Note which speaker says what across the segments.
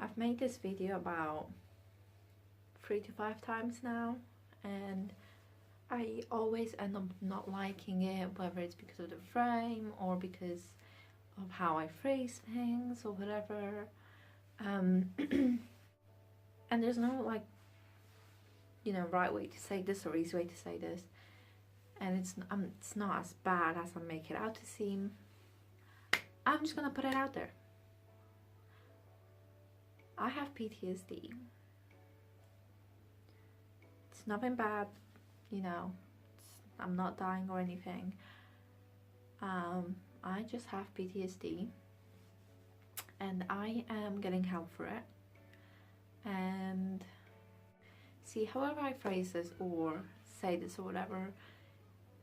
Speaker 1: I've made this video about 3 to 5 times now, and I always end up not liking it, whether it's because of the frame or because of how I phrase things or whatever. And there's no right way to say this or easy way to say this, and it's not as bad as I make it out to seem. I'm just gonna put it out there. I have PTSD. It's nothing bad, I'm not dying or anything. I just have PTSD, and I am getting help for it. And see, however I phrase this or say this or whatever,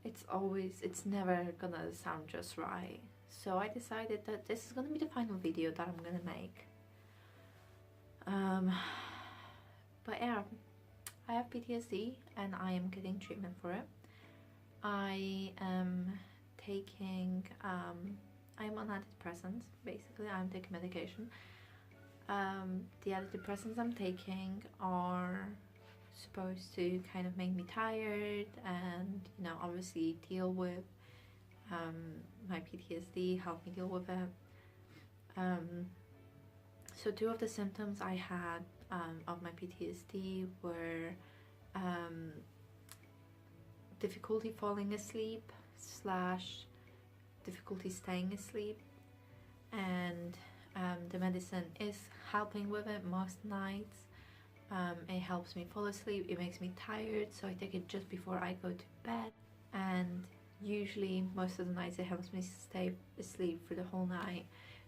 Speaker 1: it's never gonna sound just right. So I decided that this is gonna be the final video that I'm gonna make. But yeah, I have PTSD and I am getting treatment for it. I am taking, I'm on antidepressants, basically. I'm taking medication. The antidepressants I'm taking are supposed to kind of make me tired and, obviously deal with my PTSD, help me deal with it. So 2 of the symptoms I had of my PTSD were difficulty falling asleep / difficulty staying asleep, and the medicine is helping with it most nights. It helps me fall asleep, it makes me tired, so I take it just before I go to bed, and usually most of the nights it helps me stay asleep for the whole night.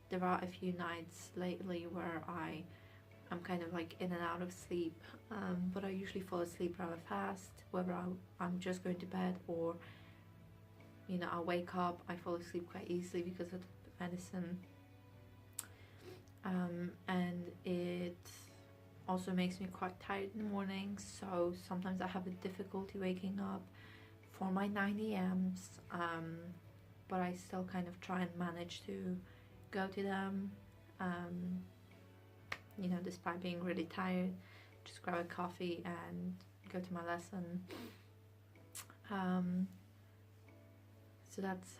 Speaker 1: There are a few nights lately where I'm kind of like in and out of sleep, but I usually fall asleep rather fast, whether I'm just going to bed or I wake up. I fall asleep quite easily because of the medicine, and it also makes me quite tired in the morning, so sometimes I have a difficulty waking up for my 9 a.m.s, but I still kind of try and manage to go to them, despite being really tired. Just grab a coffee and go to my lesson. So that's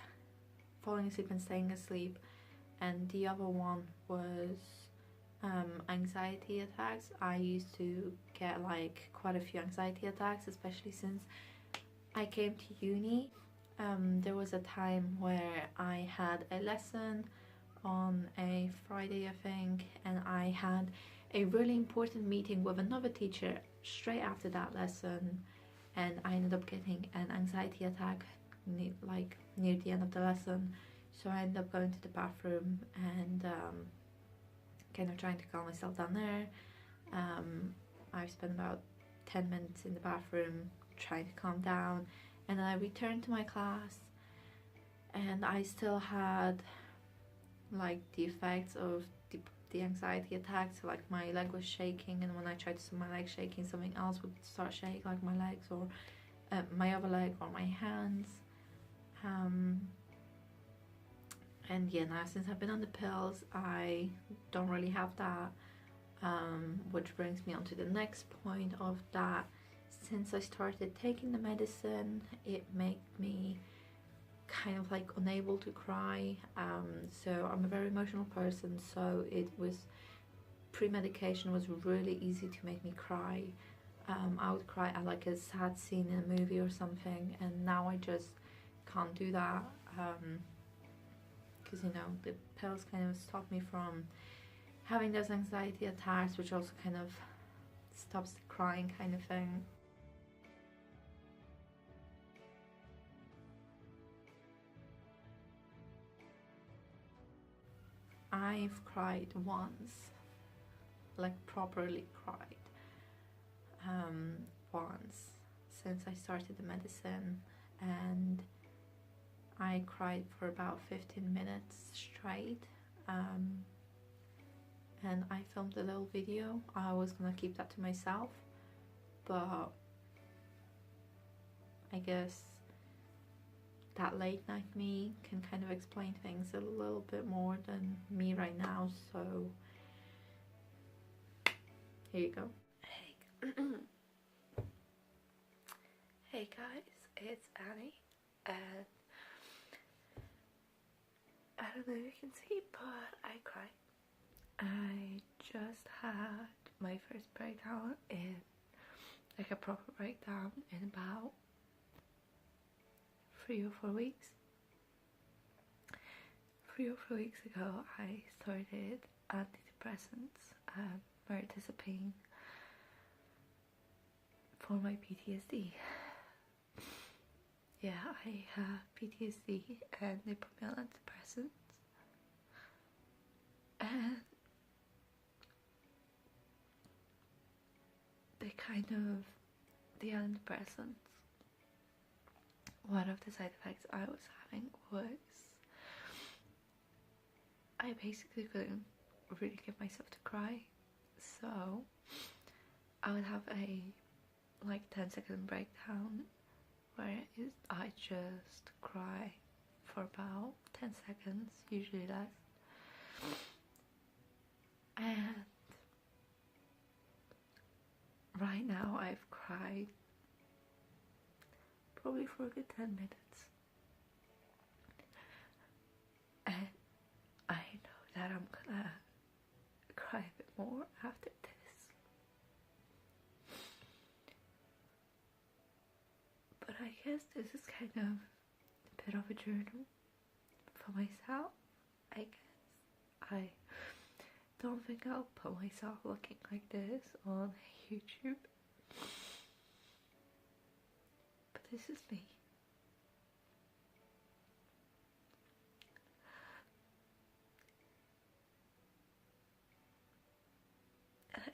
Speaker 1: falling asleep and staying asleep. And the other one was anxiety attacks. I used to get quite a few anxiety attacks, especially since I came to uni. There was a time where I had a lesson on a Friday, I think, and I had a really important meeting with another teacher straight after that lesson, and I ended up getting an anxiety attack near the end of the lesson. So I ended up going to the bathroom and kind of trying to calm myself down there. I spent about 10 minutes in the bathroom trying to calm down, and then I returned to my class, and I still had the effects of the anxiety attacks. So my leg was shaking, and when I tried to stop my leg shaking, something else would start shaking, like my legs or my other leg or my hands. And yeah, now since I've been on the pills, I don't really have that, which brings me on to the next point of that. Since I started taking the medicine, it made me kind of unable to cry. So I'm a very emotional person, so it was pre-medication was really easy to make me cry. I would cry at a sad scene in a movie or something, and now I just can't do that, because the pills kind of stop me from having those anxiety attacks, which also kind of stops the crying kind of thing. I've cried once, properly cried, once since I started the medicine, and I cried for about 15 minutes straight, and I filmed a little video. I was gonna keep that to myself, but I guess that late night me can kind of explain things a little bit more than me right now, so Here you go. Hey, hey guys, it's Annie, and I don't know if you can see, but I cried. I just had my first breakdown like a proper breakdown in about 3 or 4 weeks. 3 or 4 weeks ago I started anti-depressants, mirtazapine, for my PTSD. Yeah, I have PTSD and they put me on antidepressants, and the antidepressants, one of the side effects I was having was I basically couldn't really get myself to cry, so I would have a like 10-second breakdown where I just cry for about 10 seconds, usually less, and right now I've cried probably for a good 10 minutes, and I know that I'm gonna cry a bit more after this, but I guess this is kind of a bit of a journal for myself. I guess I don't think I'll put myself looking like this on YouTube, but this is me. And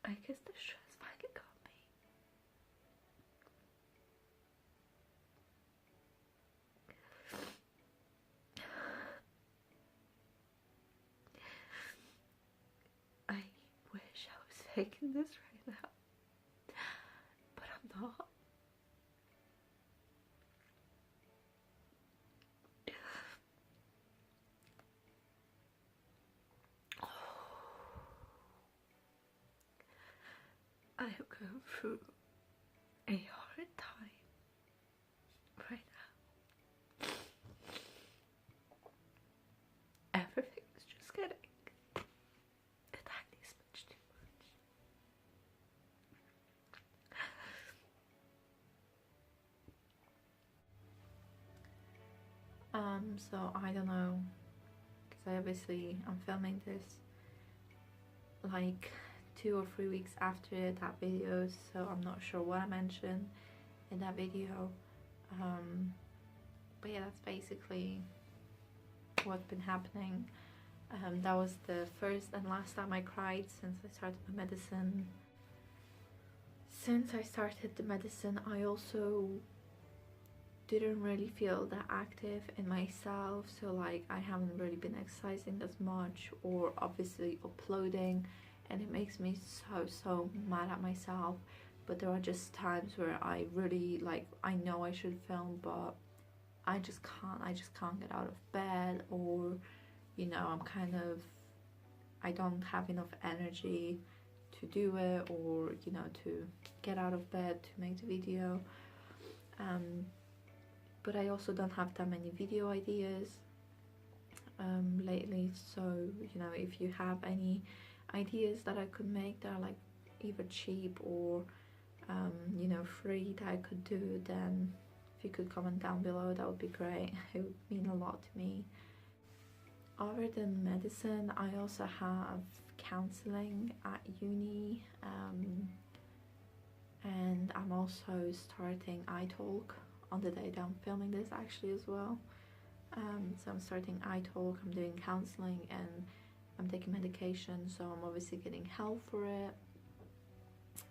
Speaker 1: I guess the stress finally got me. I wish I was faking this right now, but I'm not. I am going through a hard time right now. Everything is just getting a tiny smidge too much. So I don't know, because I'm filming this like 2 or 3 weeks after that video, so I'm not sure what I mentioned in that video, but yeah, that's basically what's been happening. That was the first and last time I cried since I started my medicine. Since I started the medicine, I also didn't really feel that active in myself, so like I haven't really been exercising as much or obviously uploading, and it makes me so mad at myself. But there are just times where I really like, I know I should film, but I just can't get out of bed, or you know, I don't have enough energy to do it, or you know, to get out of bed to make the video. But I also don't have that many video ideas lately, so you know, if you have any ideas that I could make that are like either cheap or you know, free that I could do, then if you could comment down below, that would be great. It would mean a lot to me. Other than medicine, I also have counseling at uni, and I'm also starting iTalk on the day that I'm filming this actually as well. So I'm starting iTalk, I'm doing counseling, and I'm taking medication, so I'm obviously getting help for it,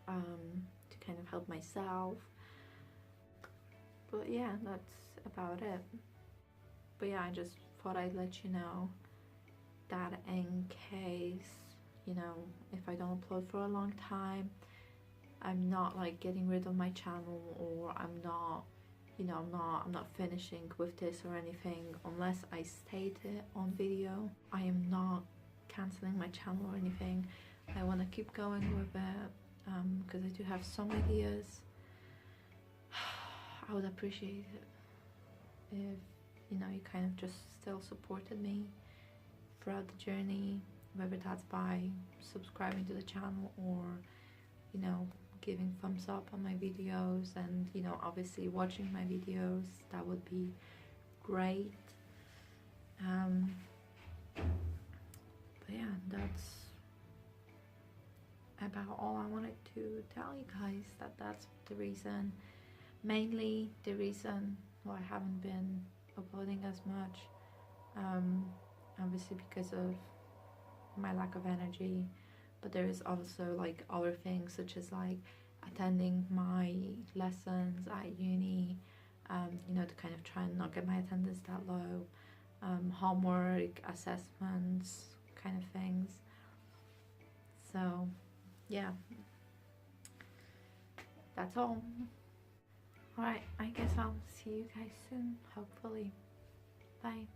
Speaker 1: to kind of help myself. But yeah, that's about it. But yeah, I just thought I'd let you know that in case, you know, if I don't upload for a long time, I'm not like getting rid of my channel, or I'm not, you know, I'm not finishing with this or anything unless I state it on video. I am not cancelling my channel or anything. I want to keep going with it because I do have some ideas. I would appreciate it if, you know, you kind of just still supported me throughout the journey, whether that's by subscribing to the channel or, you know, giving thumbs up on my videos, and, you know, obviously watching my videos. That would be great. But yeah, that's about all I wanted to tell you guys. That's the reason, mainly the reason why I haven't been uploading as much. Obviously because of my lack of energy, but there is also like other things, such as like attending my lessons at uni, you know, to kind of try and not get my attendance that low, homework, assessments, kind of things. So yeah, that's all. Alright, I guess I'll see you guys soon, hopefully. Bye.